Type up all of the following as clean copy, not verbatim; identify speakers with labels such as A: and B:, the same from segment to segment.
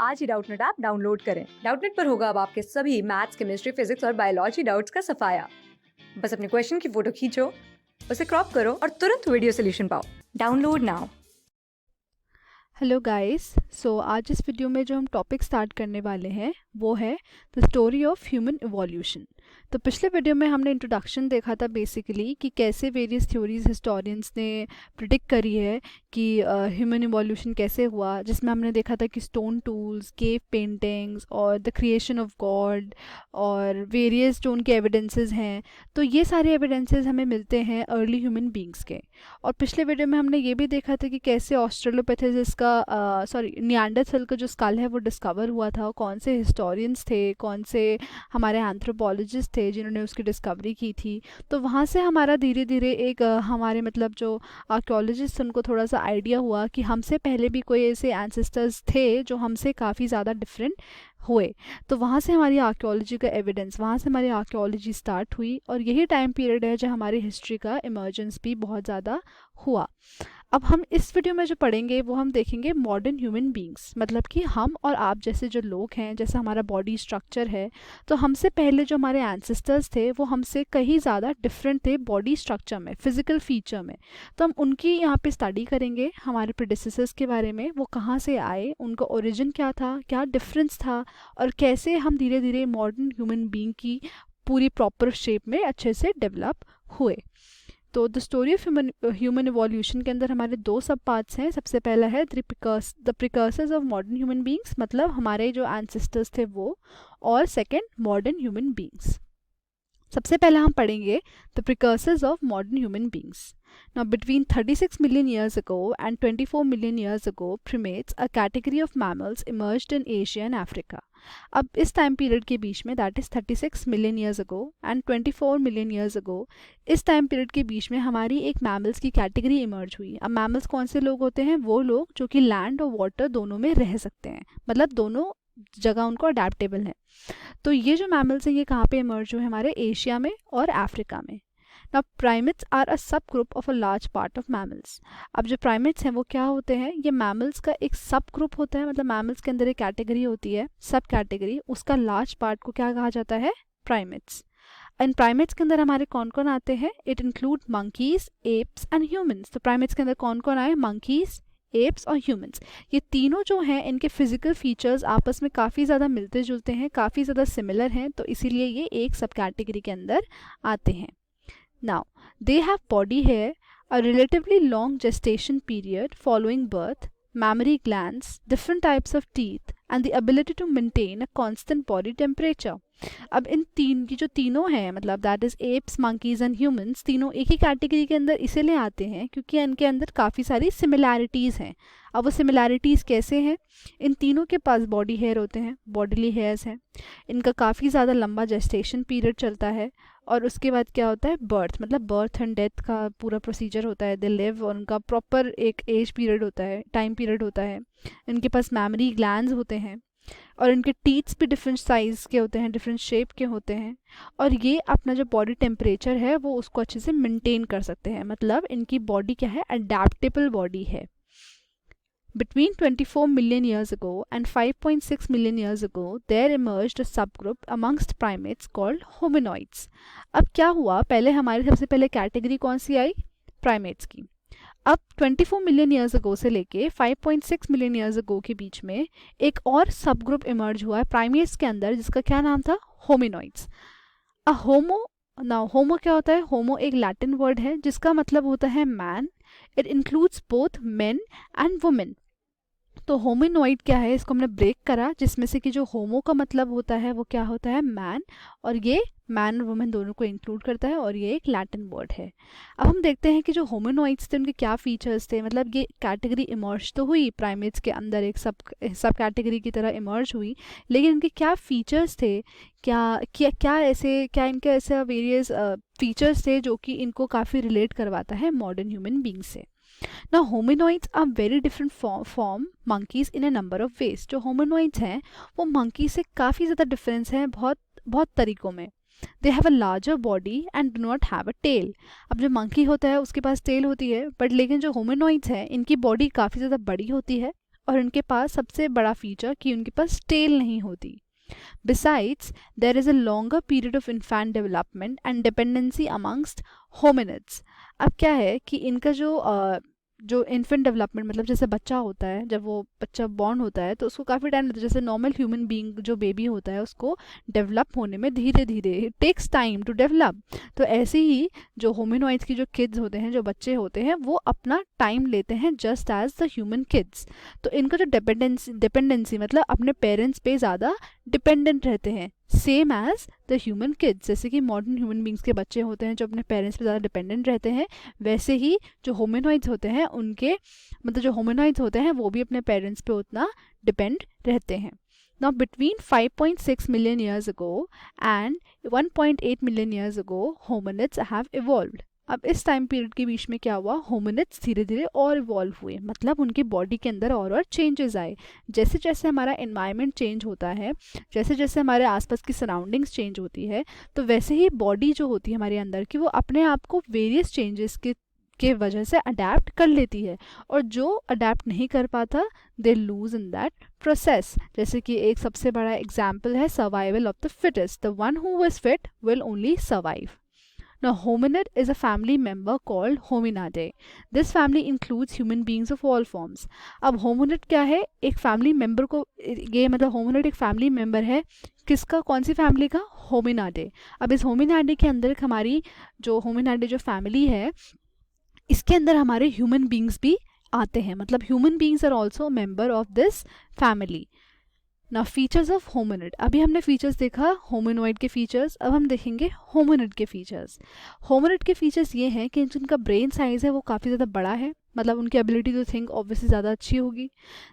A: आज ही Doubtnut app download करें। Doubtnut पर होगा अब आपके सभी मैथ्स, केमिस्ट्री, फिजिक्स और बायोलॉजी डाउट्स का सफाया। बस अपने क्वेश्चन की फोटो खींचो, उसे क्रॉप करो और तुरंत वीडियो सोल्यूशन पाओ। Download now.
B: हेलो गाइस, सो आज इस वीडियो में जो हम टॉपिक स्टार्ट करने वाले हैं वो है the story of human evolution. तो पिछले वीडियो में हमने इंट्रोडक्शन देखा था बेसिकली कि कैसे वेरियस थ्योरीज हिस्टोरियंस ने प्रिडिक्ट करी है कि ह्यूमन इवोल्यूशन कैसे हुआ, जिसमें हमने देखा था कि स्टोन टूल्स, केव पेंटिंग्स और द क्रिएशन ऑफ गॉड और वेरियस जो उनके एविडेंसेस हैं, तो ये सारे एविडेंसेस हमें मिलते हैं अर्ली ह्यूमन बींग्स के। और पिछले वीडियो में हमने ये भी देखा था कि कैसे ऑस्ट्रेलोपिथेसिस का नियांडरथल का जो स्कल है वो डिस्कवर हुआ था, कौन से हिस्टोरियंस थे, कौन से हमारे एंथ्रोपोलॉजिस्ट थे जिन्होंने उसकी डिस्कवरी की थी। तो वहाँ से हमारा धीरे धीरे एक हमारे मतलब जो आर्कियोलॉजिस्ट उनको थोड़ा सा आइडिया हुआ कि हमसे पहले भी कोई ऐसे एंसेस्टर्स थे जो हमसे काफ़ी ज़्यादा डिफरेंट हुए। तो वहाँ से हमारी आर्कियोलॉजी का एविडेंस, वहाँ से हमारी आर्कियोलॉजी स्टार्ट हुई और यही टाइम पीरियड है जब हमारी हिस्ट्री का इमर्जेंस भी बहुत ज़्यादा हुआ। अब हम इस वीडियो में जो पढ़ेंगे वो हम देखेंगे मॉडर्न ह्यूमन बींग्स, मतलब कि हम और आप जैसे जो लोग हैं, जैसा हमारा बॉडी स्ट्रक्चर है, तो हमसे पहले जो हमारे एंसेस्टर्स थे वो हमसे कहीं ज़्यादा डिफरेंट थे बॉडी स्ट्रक्चर में, फिजिकल फीचर में। तो हम उनकी यहाँ पे स्टडी करेंगे, हमारे प्रेडिसेसर्स के बारे में, वो कहाँ से आए, उनका ओरिजिन क्या था, क्या डिफरेंस था और कैसे हम धीरे धीरे मॉडर्न ह्यूमन बींग की पूरी प्रॉपर शेप में अच्छे से डेवलप हुए। तो the story of human evolution के अंदर हमारे दो सब पार्ट्स हैं। सबसे पहला है the precursors of modern human beings, मतलब हमारे जो एंसेस्टर्स थे वो, और सेकंड मॉडर्न ह्यूमन बींग्स। सबसे पहले हम पढ़ेंगे the precursors of modern human beings. Now, between 36 million years ago and 24 million years ago, primates, a category of mammals, emerged in Asia and Africa. अब इस टाइम पीरियड के बीच में, that is 36 million years ago and 24 million years ago, इस time period के बीच में हमारी एक mammals की कैटेगरी इमर्ज हुई। अब मैमल्स कौन से लोग होते हैं? वो लोग जो कि लैंड और वाटर दोनों में रह सकते हैं, मतलब दोनों जगह उनको अडेप्टेबल है। तो ये जो मैमल्स हैं ये कहाँ पे इमर्ज हुए? हमारे एशिया में और अफ्रीका में। Now, primates are a subgroup of a large part of mammals. अब जो primates हैं वो क्या होते हैं? ये mammals का एक सब ग्रुप होता है, मतलब mammals के अंदर एक कैटेगरी होती है, सब कैटेगरी, उसका लार्ज पार्ट को क्या कहा जाता है? primates. इन primates के अंदर हमारे कौन कौन आते हैं? It include monkeys, apes and humans. तो primates के अंदर कौन कौन आए? monkeys, एप्स और ह्यूमंस। ये तीनों जो हैं इनके फिजिकल फीचर्स आपस में काफ़ी ज़्यादा मिलते जुलते हैं, काफ़ी ज़्यादा सिमिलर हैं, तो इसीलिए ये एक सब कैटेगरी के अंदर आते हैं। Now, they have body hair, a relatively long gestation period following birth, mammary glands, different types of teeth, and the ability to maintain a constant body temperature. अब इन तीन की जो तीनों हैं, मतलब that is apps, monkeys and humans, तीनों एक ही category के अंदर इसीलिए आते हैं क्योंकि इनके अंदर काफ़ी सारी सिमिलैरिटीज़ हैं। अब वो सिमिलैरिटीज़ कैसे हैं? इन तीनों के पास बॉडी हेयर होते हैं, बॉडीली हेयर्स हैं, इनका काफ़ी ज़्यादा लंबा जेस्टेशन पीरियड चलता है, और उसके बाद क्या होता है? बर्थ, मतलब बर्थ एंड डेथ का पूरा प्रोसीजर होता है, दे लिव, और उनका प्रॉपर एक एज पीरियड होता है, टाइम पीरियड होता है। इनके पास मैमरी ग्लैंड्स होते हैं और इनके टीथ्स भी डिफरेंट साइज़ के होते हैं, डिफरेंट शेप के होते हैं, और ये अपना जो बॉडी टेम्परेचर है वो उसको अच्छे से मेंटेन कर सकते हैं, मतलब इनकी बॉडी क्या है? अडेप्टेबल बॉडी है। Between 24 million years ago and 5.6 million years ago, there emerged a subgroup amongst primates called hominoids. अब क्या हुआ? पहले हमारी सबसे पहले कैटेगरी कौन सी आई? प्राइमेट्स की। अब 24 मिलियन ईयर्स अगो से लेके 5.6 मिलियन ईयर्स अगो के बीच में एक और सब ग्रुप इमर्ज हुआ है प्राइमेट्स के अंदर, जिसका क्या नाम था? होमिनॉइड्स। अ होमो, नाउ होमो क्या होता है? होमो एक लैटिन वर्ड है जिसका मतलब होता है man. It includes both men and women. तो होमिनॉइड क्या है? इसको हमने ब्रेक करा, जिसमें से कि जो होमो का मतलब होता है वो क्या होता है? मैन, और ये मैन और वुमेन दोनों को इंक्लूड करता है, और ये एक लैटिन वर्ड है। अब हम देखते हैं कि जो होमिनॉइड्स थे उनके क्या फीचर्स थे, मतलब ये कैटेगरी इमर्ज तो हुई प्राइमेट्स के अंदर, एक सब कैटेगरी की तरह इमर्ज हुई, लेकिन इनके क्या फीचर्स थे, क्या इनके ऐसे वेरियस फीचर्स थे जो कि इनको काफ़ी रिलेट करवाता है मॉडर्न ह्यूमन बींग से। Now, hominoids are very different from monkeys in a number of ways. जो hominoids हैं वो monkey से काफ़ी ज़्यादा डिफरेंस है बहुत बहुत तरीकों में। They have a larger body and do not have a tail. अब जो monkey होता है उसके पास टेल होती है, बट लेकिन जो hominoids हैं इनकी बॉडी काफ़ी ज़्यादा बड़ी होती है और इनके पास सबसे बड़ा फीचर कि उनके पास टेल नहीं होती. Besides, there is a longer period of infant development and dependency amongst hominids. अब क्या है कि इनका जो इन्फेंट डेवलपमेंट मतलब जैसे बच्चा होता है, जब वो बच्चा बॉर्न होता है तो उसको काफ़ी टाइम लगता है. जैसे नॉर्मल ह्यूमन बीइंग जो बेबी होता है उसको डेवलप होने में धीरे धीरे it takes time to develop. तो ऐसे ही जो होमिनॉइड्स की जो किड्स होते हैं, जो बच्चे होते हैं, वो अपना टाइम लेते हैं just as the human kids. तो इनका जो डिपेंडेंसी मतलब अपने पेरेंट्स पे ज़्यादा डिपेंडेंट रहते हैं, same as the human kids. जैसे कि मॉडर्न ह्यूमन बींग्स के बच्चे होते हैं जो अपने पेरेंट्स पे ज़्यादा डिपेंडेंट रहते हैं, वैसे ही जो होमिनॉइड्स होते हैं उनके मतलब जो होमिनॉइड्स होते हैं वो भी अपने पेरेंट्स पे उतना डिपेंड रहते हैं. Now between 5.6 million years ago and 1.8 million years ago hominids have evolved. अब इस टाइम पीरियड के बीच में क्या हुआ, होमिनिड्स धीरे धीरे और इवॉल्व हुए, मतलब उनकी बॉडी के अंदर और चेंजेस आए. जैसे जैसे हमारा एनवायरनमेंट चेंज होता है, जैसे जैसे हमारे आसपास की सराउंडिंग्स चेंज होती है, तो वैसे ही बॉडी जो होती है हमारे अंदर की वो अपने आप को वेरियस चेंजेस के वजह से अडेप्ट कर लेती है. और जो अडेप्ट नहीं कर पाता they lose in that process. जैसे कि एक सबसे बड़ा एग्जाम्पल है survival of the fittest. The one who is fit will only survive. Now, hominid is a family member called Hominidae. This family includes human beings of all forms. अब hominid क्या है, एक फैमिली मेंबर को, ये मतलब hominid एक family member है किसका, कौन सी फैमिली का, Hominidae. अब इस Hominidae के अंदर हमारी जो Hominidae जो फैमिली है इसके अंदर हमारे ह्यूमन बींग्स भी आते हैं, मतलब human beings are also member of this family. ना फीचर्स ऑफ होमिनिड. अभी हमने फीचर्स देखा होमिनॉइड के फीचर्स, अब हम देखेंगे होमिनिड के फीचर्स. होमिनिड के फीचर्स ये हैं कि जिनका ब्रेन साइज है वो काफ़ी ज़्यादा बड़ा है, मतलब उनकी एबिलिटी टू थिंक ऑब्वियसली ज़्यादा अच्छी होगी.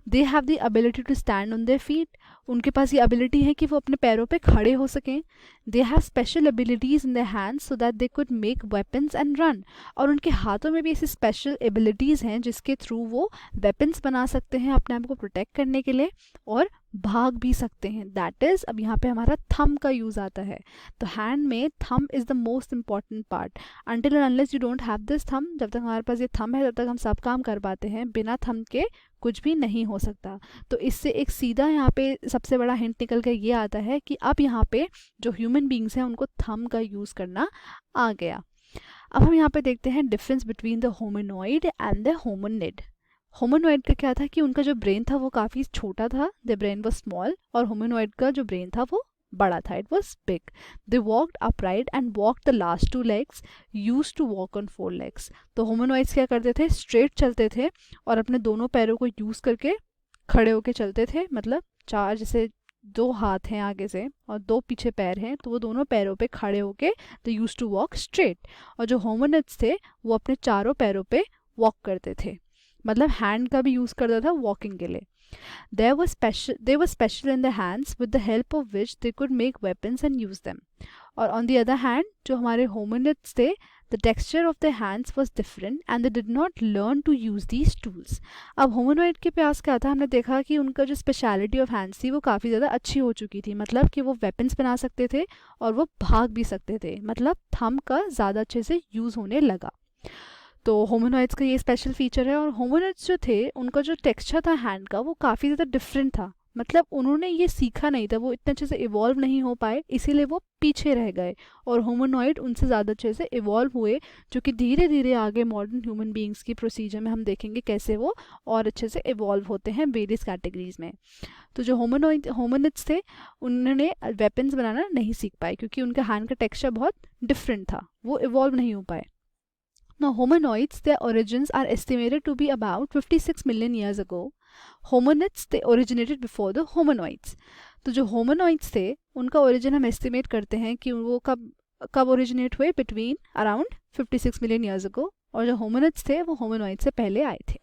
B: They have the ability to stand on their feet. उनके पास ये एबिलिटी है कि वो अपने पैरों पे खड़े हो सकें. They have special abilities in their hands so that they could make weapons and run. और उनके हाथों में भी ऐसी स्पेशल एबिलिटीज़ हैं जिसके थ्रू वो वेपन्स बना सकते हैं अपने आप को प्रोटेक्ट करने के लिए, और भाग भी सकते हैं. दैट इज़, अब यहाँ पे हमारा थंब का यूज़ आता है. तो हैंड में thumb is the most important part. Until and unless you don't have this thumb, जब तक हमारे पास ये थंब है तब तक हम सब काम कर पाते हैं, बिना थंब के कुछ भी नहीं हो सकता. तो इससे एक सीधा यहाँ पे सबसे बड़ा हिंट निकल कर ये आता है कि अब यहाँ पे जो ह्यूमन बींग्स हैं उनको थंब का यूज़ करना आ गया. अब हम यहाँ पे देखते हैं difference between the होमिनॉइड and the hominid. होमिनॉइड का क्या था कि उनका जो ब्रेन था वो काफ़ी छोटा था, द ब्रेन वाज स्मॉल, और होमिनॉइड का जो ब्रेन था वो बड़ा था, it was big. They walked upright and walk the last 2 legs, use to walk on 4 legs. तो होमिनॉइड्स क्या करते थे, स्ट्रेट चलते थे और अपने दोनों पैरों को यूज़ करके खड़े होके चलते थे. मतलब 4, जैसे 2 हाथ हैं आगे से और 2 पीछे पैर हैं, तो वो दोनों पैरों पे खड़े होके दे यूज टू वॉक स्ट्रेट. और जो होमिनिड्स थे वो अपने चारों पैरों पे वॉक करते थे, मतलब हैंड का भी यूज़ करता था वॉकिंग के लिए. They were special in the hands with the help of which they could make weapons and use them. और on the other hand, जो हमारे hominids थे, the texture of their hands was different and they did not learn to use these tools. अब hominoid के पास क्या था, हमने देखा कि उनका जो speciality of hands थी वो काफ़ी ज़्यादा अच्छी हो चुकी थी, मतलब कि वो weapons बना सकते थे और वो भाग भी सकते थे, मतलब thumb का ज़्यादा अच्छे से यूज़ होने लगा. तो होमिनॉइड्स का ये स्पेशल फीचर है. और होमिनॉइड्स जो थे उनका जो टेक्सचर था हैंड का वो काफ़ी ज़्यादा डिफरेंट था, मतलब उन्होंने ये सीखा नहीं था, वो इतने अच्छे से इवॉल्व नहीं हो पाए, इसीलिए वो पीछे रह गए. और होमिनॉइड उनसे ज़्यादा अच्छे से इवॉल्व हुए, जो कि धीरे धीरे आगे मॉडर्न ह्यूमन बींग्स की प्रोसीजर में हम देखेंगे कैसे वो और अच्छे से इवॉल्व होते हैं वेरियस कैटेगरीज में. तो जो होमिनिड्स थे उन्होंने वेपन्स बनाना नहीं सीख पाए क्योंकि उनका हैंड का टेक्सचर बहुत डिफरेंट था, वो इवॉल्व नहीं हो पाए. Now, hominoids, their origins are estimated to be about 56 million years ago. Hominids, they originated before the hominoids. तो जो hominoids थे उनका origin हम estimate करते हैं कि वो कब originate हुए, between around 56 million years ago, और जो hominids थे वो hominoids से पहले आए थे.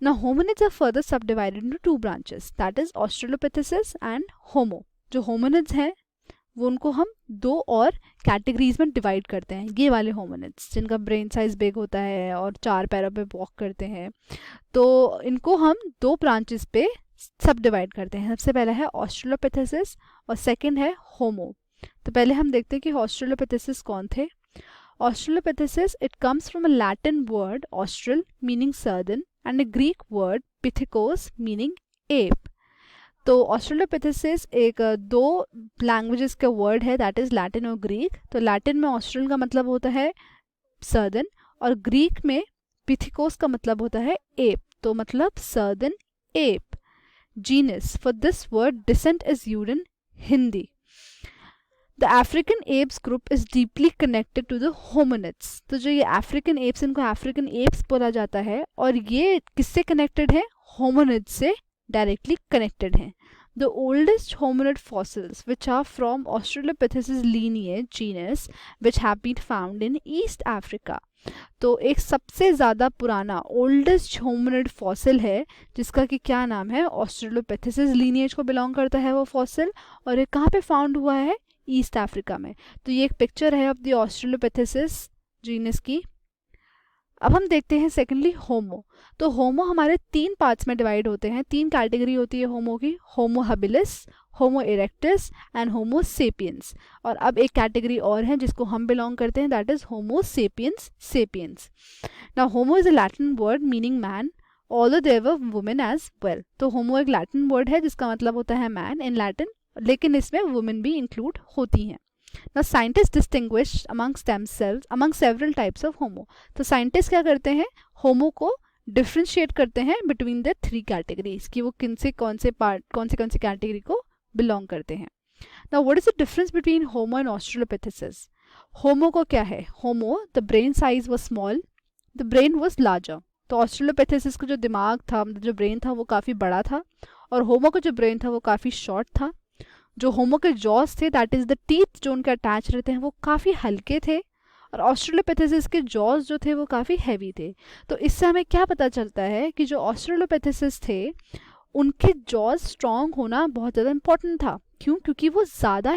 B: Now, hominids are further subdivided into 2 branches, that is Australopithecus and Homo. जो hominids हैं वो उनको हम 2 और कैटेगरीज में डिवाइड करते हैं. ये वाले होमिनिड्स जिनका ब्रेन साइज बिग होता है और 4 पैरों पे वॉक करते हैं, तो इनको हम 2 ब्रांचेस पे सब डिवाइड करते हैं. सबसे पहला है ऑस्ट्रेलोपिथेसिस और सेकंड है होमो. तो पहले हम देखते हैं कि ऑस्ट्रेलोपिथेसिस कौन थे. Australopithecus, it comes from a Latin word austral meaning southern and a Greek word pithekos meaning ape. तो ऑस्ट्रेलोपिथेसिस एक दो लैंग्वेजेस का वर्ड है, दैट इज लैटिन और ग्रीक। तो लैटिन में ऑस्ट्रल का मतलब होता है सर्दन, और ग्रीक में पिथिकोस का मतलब होता है एप, तो मतलब southern ape. Genus for this word descent is use in Hindi. The African apes group is deeply connected to the hominids. तो जो ये अफ्रीकन एप्स, इनको अफ्रीकन एप्स बोला जाता है, और ये किससे कनेक्टेड है? होमिनिड्स से डायरेक्टली कनेक्टेड हैं। The oldest hominid fossils which are from Australopithecus lineage genus which have been found in East Africa. तो एक सबसे ज़्यादा पुराना ओल्डेस्ट होमिनिड फॉसिल है जिसका कि क्या नाम है? ऑस्ट्रेलोपिथेसिस लीनिएज को बिलोंग करता है वो फॉसिल, और ये कहाँ पे फाउंड हुआ है? ईस्ट अफ्रीका में। तो ये एक पिक्चर है ऑफ द ऑस्ट्रेलोपिथेसिस जीनस की। अब हम देखते हैं सेकेंडली होमो। तो होमो हमारे तीन पार्ट्स में डिवाइड होते हैं, तीन कैटेगरी होती है होमो की, होमो habilis, homo erectus and homo sapiens. और अब एक कैटेगरी और है जिसको हम बिलोंग करते हैं, that is homo sapiens sapiens. Now homo is a Latin word meaning man, although there were women as well. तो होमो एक लैटिन वर्ड है जिसका मतलब होता है मैन इन लैटिन, लेकिन इसमें वुमेन भी इंक्लूड होती हैं। Now scientists distinguish amongst themselves among several types of homo. तो साइंटिस्ट क्या करते हैं? होमो को डिफ्रेंशिएट करते हैं बिटवीन द थ्री कैटेगरीज, कि वो किन से कौन से पार्ट कौन सी कैटेगरी को बिलोंग करते हैं। Now what is the difference between homo and australopithecus? होमो को क्या है? Homo the brain size was small, the brain was larger. तो ऑस्ट्रेलोपिथेसिस का जो दिमाग था, जो ब्रेन था, वो काफ़ी बड़ा था, और होमो का जो ब्रेन था वो काफ़ी शॉर्ट था। जो होमो के जॉस थे, दैट इज द टीथ जो उनके अटैच रहते हैं, वो काफ़ी हल्के थे, और ऑस्ट्रेलोपिथेसिस के जॉस जो थे वो काफ़ी हैवी थे। तो इससे हमें क्या पता चलता है कि जो ऑस्ट्रेलोपिथेसिस थे उनके जॉस स्ट्रॉन्ग होना बहुत ज़्यादा इंपॉर्टेंट था। क्यों? क्योंकि वो ज़्यादा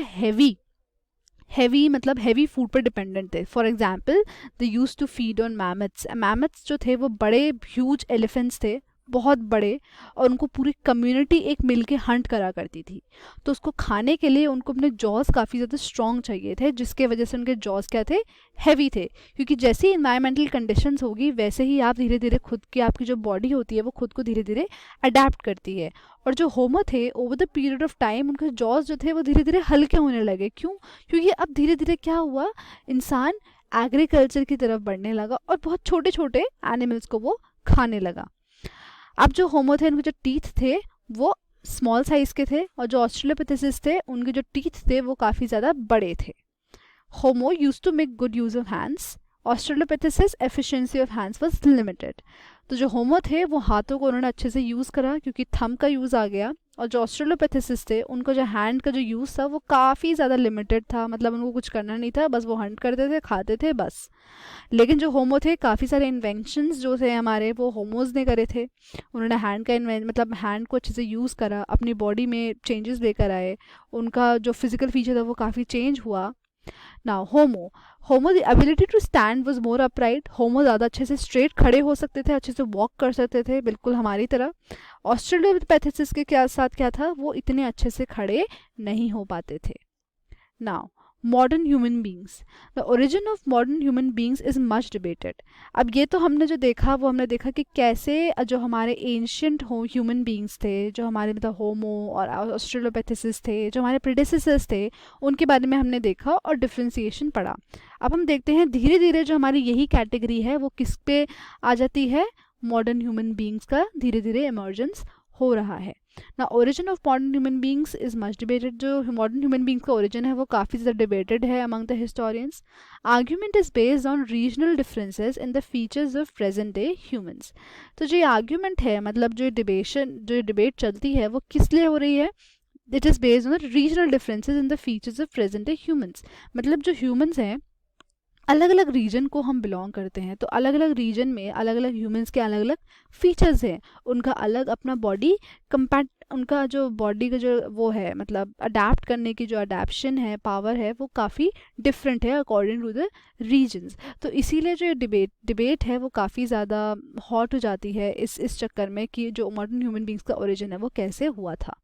B: हैवी मतलब हैवी फूड पर डिपेंडेंट थे। For example they use to feed on mammoths. Mammoths जो थे वो बड़े ह्यूज एलिफेंट्स थे, बहुत बड़े, और उनको पूरी कम्युनिटी एक मिल के हंट करा करती थी। तो उसको खाने के लिए उनको अपने जॉस काफ़ी ज़्यादा स्ट्रॉन्ग चाहिए थे, जिसके वजह से उनके जॉस क्या थे? हैवी थे। क्योंकि जैसी इन्वायरमेंटल कंडीशंस होगी वैसे ही आप धीरे धीरे खुद की आपकी जो बॉडी होती है वो खुद को धीरे धीरे अडेप्ट करती है। और जो होमो थे over the period of time उनके जॉस जो थे वो धीरे धीरे हल्के होने लगे। क्यों? क्योंकि अब धीरे धीरे क्या हुआ, इंसान एग्रीकल्चर की तरफ बढ़ने लगा और बहुत छोटे छोटे एनिमल्स को वो खाने लगा। अब जो होमो थे उनके जो टीथ थे वो स्मॉल साइज के थे, और जो ऑस्ट्रेलोपिथेसिस थे उनके जो टीथ थे वो काफ़ी ज़्यादा बड़े थे। Homo used to make good use of hands, Australopithecus efficiency of hands was limited. तो जो होमो थे वो हाथों को उन्होंने अच्छे से यूज़ करा क्योंकि थंब का यूज़ आ गया, और जो ऑस्ट्रेलोपिथेसिस थे उनको जो हैंड का जो यूज़ था वो काफ़ी ज़्यादा लिमिटेड था, मतलब उनको कुछ करना नहीं था, बस वो हंट करते थे, खाते थे बस। लेकिन जो होमो थे काफ़ी सारे इन्वेंशंस जो थे हमारे वो होमोज ने करे थे। उन्होंने हैंड का मतलब हैंड को अच्छे से यूज़ करा, अपनी बॉडी में चेंजेस लेकर आए, उनका जो फिजिकल फीचर था वो काफ़ी चेंज हुआ। Now Homo the ability to stand was more upright. Homo ज़्यादा अच्छे से स्ट्रेट खड़े हो सकते थे, अच्छे से वॉक कर सकते थे, बिल्कुल हमारी तरह। ऑस्ट्रेलोपिथेसिस के क्या साथ क्या था, वो इतने अच्छे से खड़े नहीं हो पाते थे। Now modern human beings, the origin of modern human beings is much debated. अब ये तो हमने जो देखा वो हमने देखा कि कैसे जो हमारे एंशियंट ह्यूमन बींग्स थे, जो हमारे मतलब होमो और ऑस्ट्रेलोपिथेसिस थे, जो हमारे प्रेडिसेसर्स थे, उनके बारे में हमने देखा और डिफ्रेंसिएशन पढ़ा। अब हम देखते हैं धीरे धीरे जो हमारी यही कैटेगरी है वो किस पे आ जाती है, मॉडर्न ह्यूमन बींग्स का धीरे धीरे इमर्जेंस हो रहा है। ना origin of modern human beings is much debated. जो मॉडर्न ह्यूमन बींग्स का ओरिजिन है वो काफ़ी ज़्यादा डिबेटेड है among the historians. Argument is based on regional differences in the features of present day humans. तो जो आर्ग्यूमेंट है, मतलब जो डिबेट चलती है वो किस लिए हो रही है? It is based on regional differences in the features of present day humans. मतलब जो ह्यूमंस हैं अलग अलग रीजन को हम बिलोंग करते हैं, तो अलग अलग रीजन में अलग अलग ह्यूमंस के अलग अलग फीचर्स हैं, उनका अलग अपना बॉडी उनका जो बॉडी का जो वो है मतलब अडेप्ट करने की जो अडेप्शन है, पावर है, वो काफ़ी डिफरेंट है अकॉर्डिंग टू द रीजन्स। तो इसीलिए जो डिबेट है वो काफ़ी ज़्यादा हॉट हो जाती है इस चक्कर में कि जो मॉडर्न ह्यूमन बींग्स का ओरिजिन है वो कैसे हुआ था।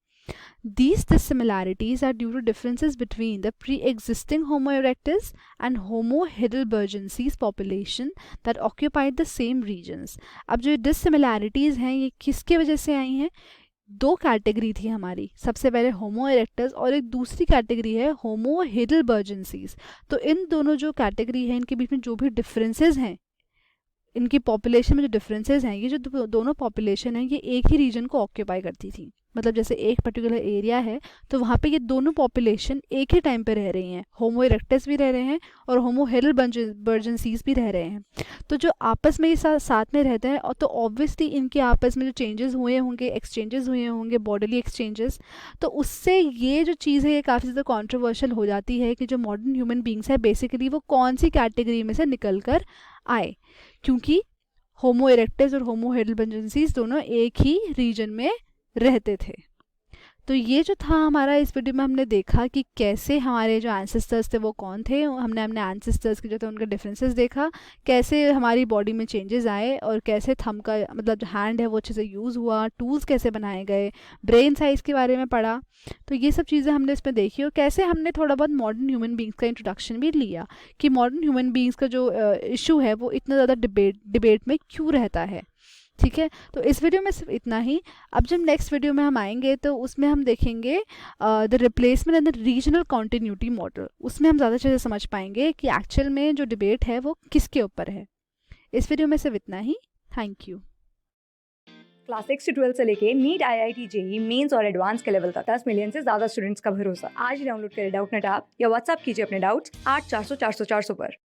B: These dissimilarities are due to differences between the pre-existing Homo erectus and Homo heidelbergensis population that occupied the same regions. अब जो dissimilarities हैं ये किसके वजह से आई हैं? दो कैटेगरी थी हमारी, सबसे पहले होमो इरेक्टस और एक दूसरी कैटेगरी है होमो heidelbergensis। तो इन दोनों जो कैटेगरी है इनके बीच में जो भी डिफरेंसेस हैं, इनकी पॉपुलेशन में जो डिफरेंसेस हैं, ये जो दोनों पॉपुलेशन हैं ये एक ही रीजन को ऑक्यूपाई करती थी। मतलब जैसे एक पर्टिकुलर एरिया है तो वहाँ पे ये दोनों पॉपुलेशन एक ही टाइम पे रह रही हैं, होमो इरेक्टस भी रह रहे हैं और होमो heidelbergensis भी रह रहे हैं। तो जो आपस में ये साथ में रहते हैं और तो ऑब्वियसली इनके आपस में जो चेंजेस हुए होंगे, एक्सचेंजेस हुए होंगे, बॉडीली एक्सचेंजेस, तो उससे ये जो चीज़ है ये काफ़ी ज़्यादा कॉन्ट्रोवर्शियल हो जाती है कि जो मॉडर्न ह्यूमन बींग्स है बेसिकली वो कौन सी कैटेगरी में से निकल कर आए, क्योंकि होमो इरेक्टस और होमो heidelbergensis दोनों एक ही रीजन में रहते थे। तो ये जो था हमारा इस वीडियो में हमने देखा कि कैसे हमारे जो एंसेस्टर्स थे वो कौन थे, हमने अपने एंसेस्टर्स के जो थे उनके डिफरेंसेस देखा, कैसे हमारी बॉडी में चेंजेस आए और कैसे थंब का मतलब जो हैंड है वो अच्छे से यूज़ हुआ, टूल्स कैसे बनाए गए, ब्रेन साइज़ के बारे में पढ़ा। तो ये सब चीज़ें हमने इसमें देखी और कैसे हमने थोड़ा बहुत मॉडर्न ह्यूमन बींग्स का इंट्रोडक्शन भी लिया कि मॉडर्न ह्यूमन बींग्स का जो इशू है वो इतना ज़्यादा डिबेट में क्यों रहता है। ठीक है, तो इस वीडियो में सिर्फ इतना ही। अब जब नेक्स्ट वीडियो में हम आएंगे तो उसमें हम देखेंगे the replacement and the regional continuity model. उसमें हम ज़्यादा चीज़ें समझ पाएंगे कि एक्चुअल में जो डिबेट है वो किसके ऊपर है। इस वीडियो में सिर्फ इतना ही। Thank you.
A: क्लास 6 से 12 से लेके नीट, IIT, जेई मेंस और एडवांस के लेवल तक 10 मिलियन से ज्यादा स्टूडेंट्स का भरोसा। आज ही डाउनलोड करें डाउटनेट ऐप या व्हाट्सएप कीजिए अपने डाउट्स 8400 400 400 पर।